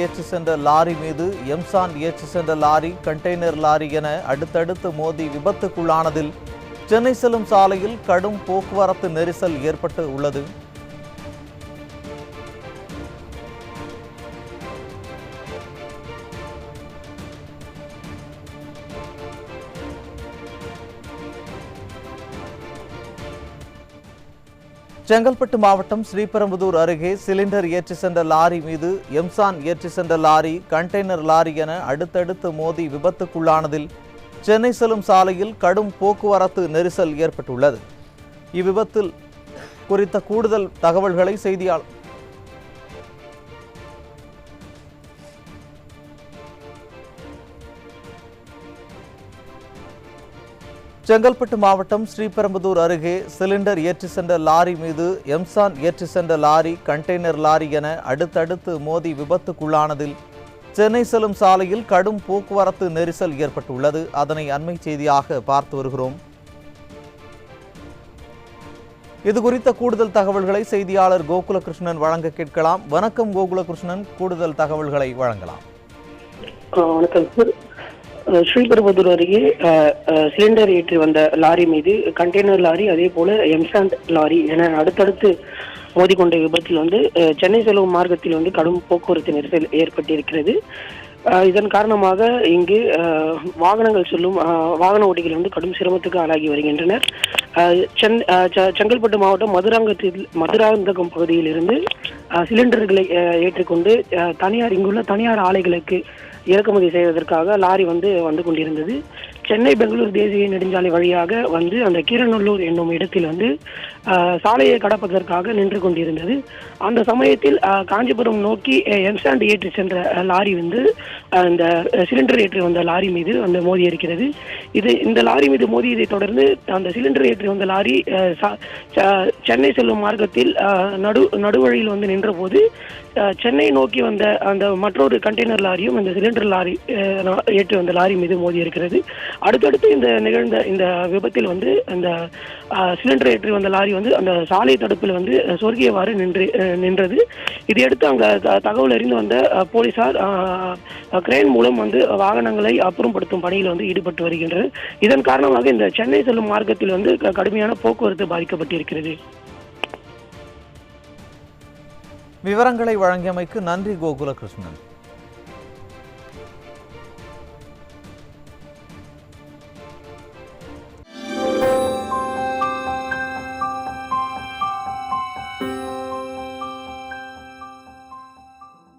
ஏற்றி சென்ற லாரி மீது எம்சான் ஏற்றி சென்ற லாரி, கண்டெய்னர் லாரி என அடுத்தடுத்து மோதி விபத்துக்குள்ளானதில் சென்னை செல்லும் சாலையில் கடும் போக்குவரத்து நெரிசல் ஏற்பட்டு உள்ளது. செங்கல்பட்டு மாவட்டம் ஸ்ரீபெரும்புதூர் அருகே சிலிண்டர் ஏற்றி சென்ற லாரி மீது எம்சான் ஏற்றி சென்ற லாரி, கண்டெய்னர் லாரி என அடுத்தடுத்து மோதி விபத்துக்குள்ளானதில் சென்னை செல்லும் சாலையில் கடும் போக்குவரத்து நெரிசல் ஏற்பட்டுள்ளது. இவ்விபத்தில் குறித்த கூடுதல் தகவல்களை செய்தியாளர் செங்கல்பட்டு மாவட்டம் ஸ்ரீபெரும்புதூர் அருகே சிலிண்டர் ஏற்றி சென்ற லாரி மீது எம்சான் ஏற்றி சென்ற லாரி, கண்டெய்னர் லாரி என அடுத்தடுத்து மோதி விபத்துக்குள்ளானதில் சென்னை செல்லும் சாலையில் கடும் போக்குவரத்து நெரிசல் ஏற்பட்டுள்ளது. அதனை அண்மை செய்தியாக பார்த்து வருகிறோம். இதுகுறித்த கூடுதல் தகவல்களை செய்தியாளர் கோகுலகிருஷ்ணன் வழங்க கேட்கலாம். வணக்கம் கோகுலகிருஷ்ணன், கூடுதல் தகவல்களை வழங்கலாம். வணக்கம் சார். ஸ்ரீபெரும்புதூர் அருகே சிலிண்டர் ஏற்றி வந்த லாரி மீது கண்டெய்னர் லாரி, அதே போல எம்சாண்ட் லாரி என அடுத்தடுத்து மோதிக்கொண்ட விபத்தில் சென்னை செல்லும் மார்க்கத்தில் கடும் போக்குவரத்து நெரிசல் ஏற்பட்டிருக்கிறது. இதன் காரணமாக இங்கு வாகனங்கள் செல்லும் வாகன ஓட்டிகள் கடும் சிரமத்துக்கு ஆளாகி வருகின்றனர். செங்கல்பட்டு மாவட்டம் மதுராந்தகம் பகுதியில் இருந்து சிலிண்டர்களை ஏற்றிக்கொண்டு இங்குள்ள தனியார் ஆலைகளுக்கு இறக்குமதி செய்வதற்காக லாரி வந்து கொண்டிருந்தது. சென்னை பெங்களூர் தேசிய நெடுஞ்சாலை வழியாக அந்த கீரநல்லூர் என்னும் இடத்தில் சாலையை கடப்பதற்காக நின்று கொண்டிருந்தது. அந்த சமயத்தில் காஞ்சிபுரம் நோக்கி எம்சாண்ட் ஏற்றி சென்ற லாரி இந்த சிலிண்டர் ஏற்றி வந்த லாரி மீது மோதி இருக்கிறது. இந்த லாரி மீது மோதியதை தொடர்ந்து அந்த சிலிண்டர் ஏற்றி வந்த லாரி சென்னை செல்லும் மார்க்கத்தில் நடுவழியில் நின்ற போது சென்னை நோக்கி வந்த அந்த மற்றொரு கண்டெய்னர் லாரியும் அந்த சிலிண்டர் லாரி ஏற்றி வந்த லாரி மீது மோதி இருக்கிறது. அடுத்தடுத்து நிகழ்ந்த இந்த விபத்தில் அந்த சிலிண்டர் ஏற்றி வந்த லாரி அந்த சாலை தடுப்பில் சொர்க்கியவாறு நின்றது. இதையடுத்து அங்க தகவல் அறிந்து வந்த போலீசார் கிரேன் மூலம் வாகனங்களை அப்புறப்படுத்தும் பணியில் ஈடுபட்டு வருகின்றனர். இதன் காரணமாக இந்த சென்னை செல்லும் மார்க்கத்தில் கடுமையான போக்குவரத்து பாதிக்கப்பட்டிருக்கிறது. விவரங்களை வழங்கியமைக்கு நன்றி கோகுலகிருஷ்ணன்.